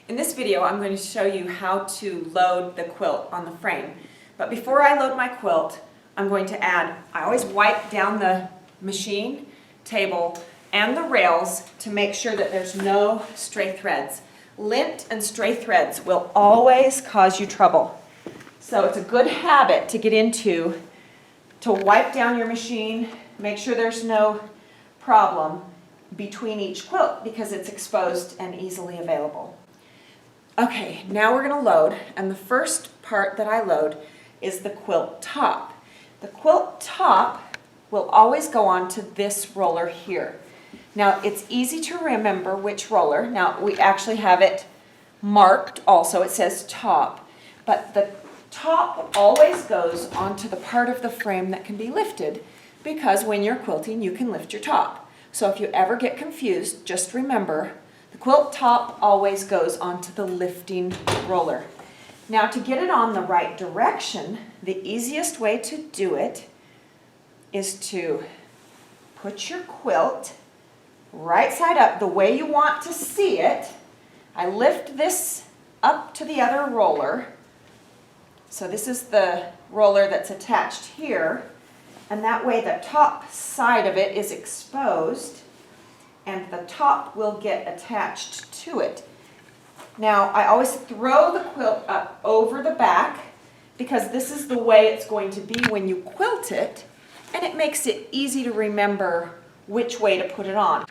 In this video, I'm going to show you how to load the quilt on the frame. But before I load my quilt, I'm going to add, I always wipe down the machine, table, and the rails to make sure that there's no stray threads. Lint and stray threads will always cause you trouble. So it's a good habit to get into, to wipe down your machine, make sure there's no problem between each quilt because it's exposed and easily available. Okay, now we're going to load, and the first part that I load is the quilt top. The quilt top will always go onto this roller here. Now it's easy to remember which roller. Now we actually have it marked also, it says top, but the top always goes onto the part of the frame that can be lifted because when you're quilting you can lift your top. So if you ever get confused, just remember the quilt top always goes onto the lifting roller. Now to get it on the right direction, the easiest way to do it is to put your quilt right side up the way you want to see it. I lift this up to the other roller. So this is the roller that's attached here, and that way the top side of it is exposed and the top will get attached to it. Now I always throw the quilt up over the back because this is the way it's going to be when you quilt it, and it makes it easy to remember which way to put it on.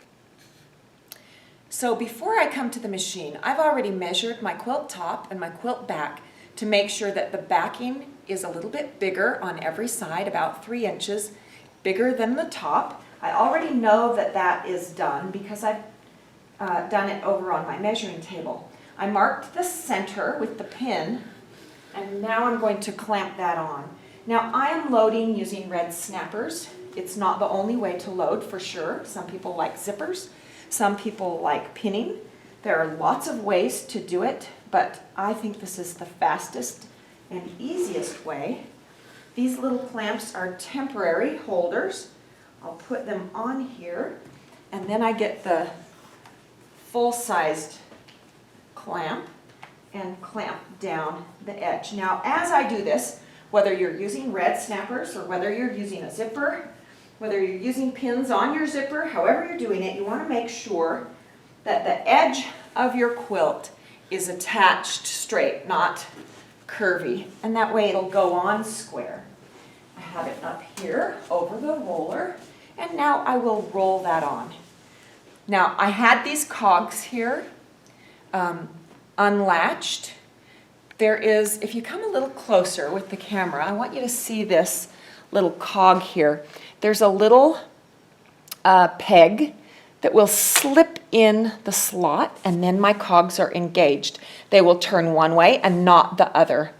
So before I come to the machine, I've already measured my quilt top and my quilt back to make sure that the backing is a little bit bigger on every side, about 3 inches bigger than the top. I already know that that is done because I've done it over on my measuring table. I marked the center with the pin, and now I'm going to clamp that on. Now I am loading using red snappers. It's not the only way to load for sure. Some people like zippers, some people like pinning. There are lots of ways to do it, but I think this is the fastest and easiest way. These little clamps are temporary holders. I'll put them on here, and then I get the full-sized clamp and clamp down the edge. Now as I do this, whether you're using red snappers or whether you're using a zipper, whether you're using pins on your zipper, however you're doing it, you want to make sure that the edge of your quilt is attached straight, not curvy, and that way it'll go on square. I have it up here over the roller, and now I will roll that on. Now I had these cogs here unlatched. There is, if you come a little closer with the camera, I want you to see this little cog here. There's a little peg that will slip in the slot, and then my cogs are engaged. They will turn one way and not the other.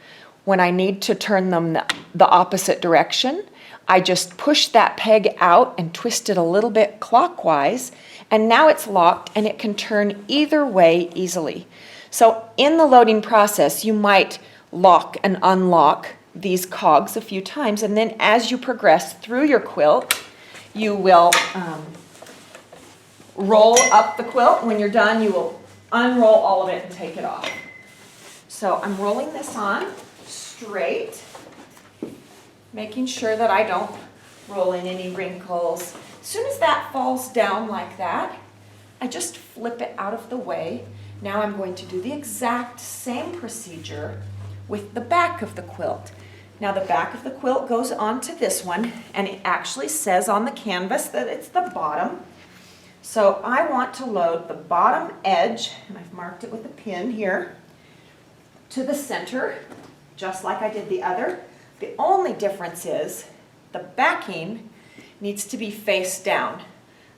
When I need to turn them the opposite direction, I just push that peg out and twist it a little bit clockwise, and now it's locked and it can turn either way easily. So in the loading process, you might lock and unlock these cogs a few times, and then as you progress through your quilt, you will roll up the quilt. When you're done, you will unroll all of it and take it off. So I'm rolling this on straight, making sure that I don't roll in any wrinkles. As soon as that falls down like that, I just flip it out of the way. Now I'm going to do the exact same procedure with the back of the quilt. Now the back of the quilt goes onto this one, and it actually says on the canvas that it's the bottom. So I want to load the bottom edge, and I've marked it with a pin here, to the center, just like I did the other. The only difference is the backing needs to be face down.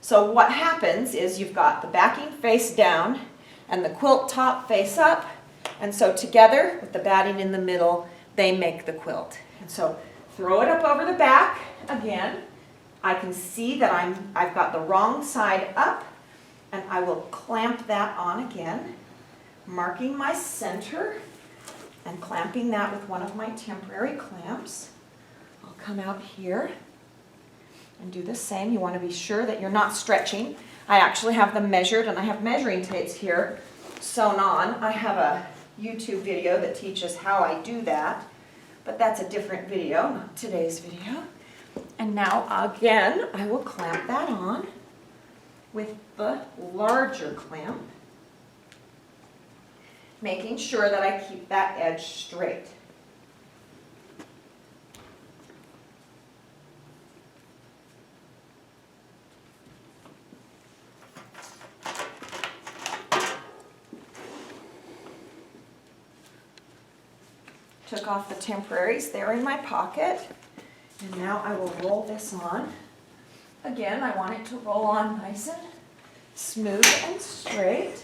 So what happens is you've got the backing face down and the quilt top face up, and so together with the batting in the middle, they make the quilt. And so throw it up over the back again. I can see that I've got the wrong side up, and I will clamp that on again, marking my center and clamping that with one of my temporary clamps. I'll come out here and do the same. You want to be sure that you're not stretching. I actually have them measured, and I have measuring tapes here sewn on. I have a YouTube video that teaches how I do that, but that's a different video, not today's video. And now again, I will clamp that on with the larger clamp, making sure that I keep that edge straight. Took off the temporaries there in my pocket, and now I will roll this on. Again, I want it to roll on nice and smooth and straight.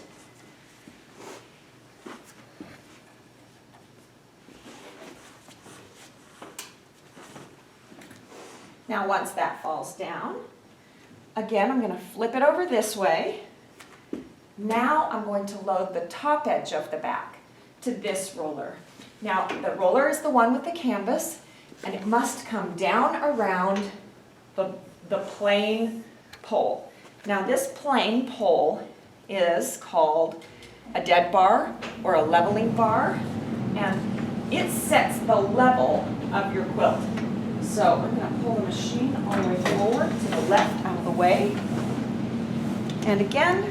Now once that falls down, again I'm going to flip it over this way. Now I'm going to load the top edge of the back to this roller. Now the roller is the one with the canvas, and it must come down around the plain pole. Now this plain pole is called a dead bar or a leveling bar, and it sets the level of your quilt. So I'm going to pull the machine all the way forward to the left out of the way. And again,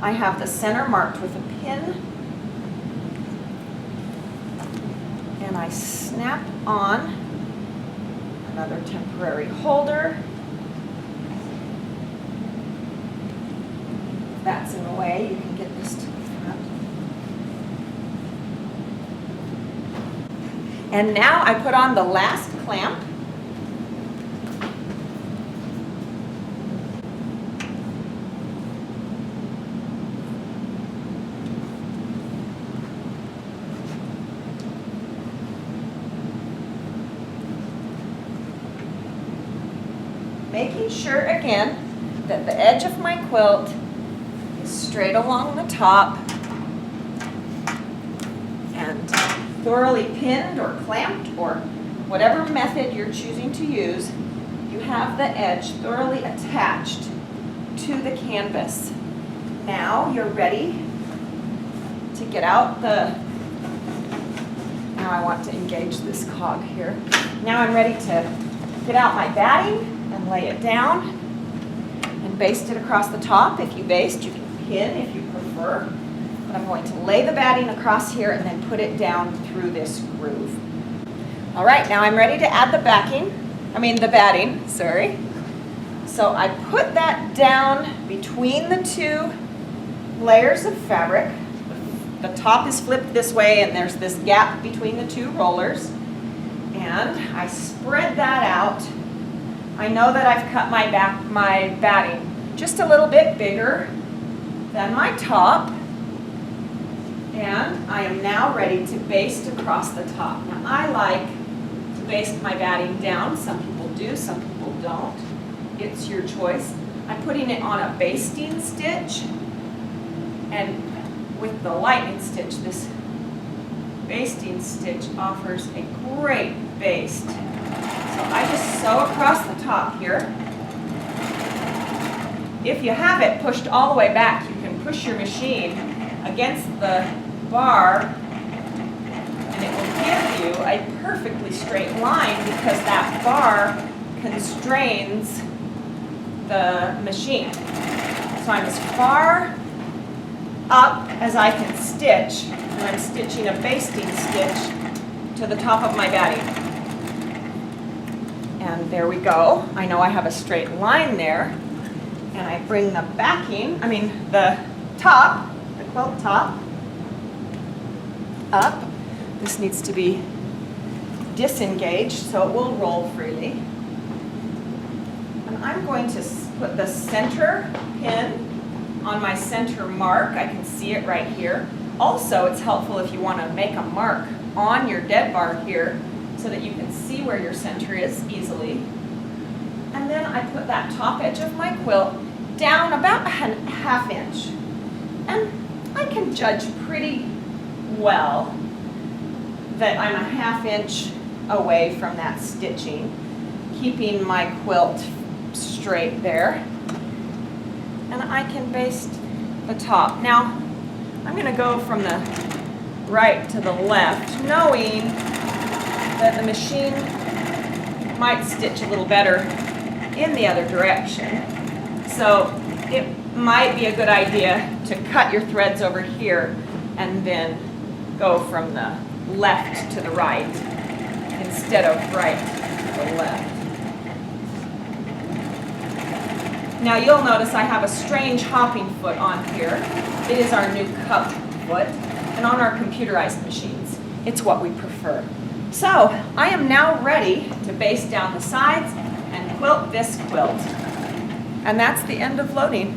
I have the center marked with a pin. And I snap on another temporary holder. If that's in the way, you can get this to the front. And now I put on the last clamp. Making sure again that the edge of my quilt is straight along the top and thoroughly pinned or clamped, or whatever method you're choosing to use. You have the edge thoroughly attached to the canvas. Now you're ready to get out the, now I want to engage this cog here. Now I'm ready to get out my batting and lay it down and baste it across the top. If you baste, you can pin if you prefer. But I'm going to lay the batting across here and then put it down through this groove. All right, now I'm ready to add the batting, sorry. So I put that down between the two layers of fabric. The top is flipped this way and there's this gap between the two rollers. And I spread that out. I know that I've cut my batting just a little bit bigger than my top, and I am now ready to baste across the top. Now I like to baste my batting down. Some people do, some people don't. It's your choice. I'm putting it on a basting stitch, and with the lightning stitch, this basting stitch offers a great baste. So I just sew across the top here. If you have it pushed all the way back, you can push your machine against the bar and it will give you a perfectly straight line because that bar constrains the machine. So I'm as far up as I can stitch, and I'm stitching a basting stitch to the top of my batting. And there we go. I know I have a straight line there. And I bring the the top, the quilt top, up. This needs to be disengaged so it will roll freely. And I'm going to put the center pin on my center mark. I can see it right here. Also, it's helpful if you want to make a mark on your dead bar here so that you can see where your center is easily. And then I put that top edge of my quilt down about a ½ inch. And I can judge pretty well that I'm a ½ inch away from that stitching, keeping my quilt straight there. And I can baste the top. Now, I'm going to go from the right to the left, knowing that the machine might stitch a little better in the other direction. So it might be a good idea to cut your threads over here and then go from the left to the right instead of right to the left. Now you'll notice I have a strange hopping foot on here. It is our new cup foot, and on our computerized machines, it's what we prefer. So I am now ready to baste down the sides and quilt this quilt. And that's the end of loading.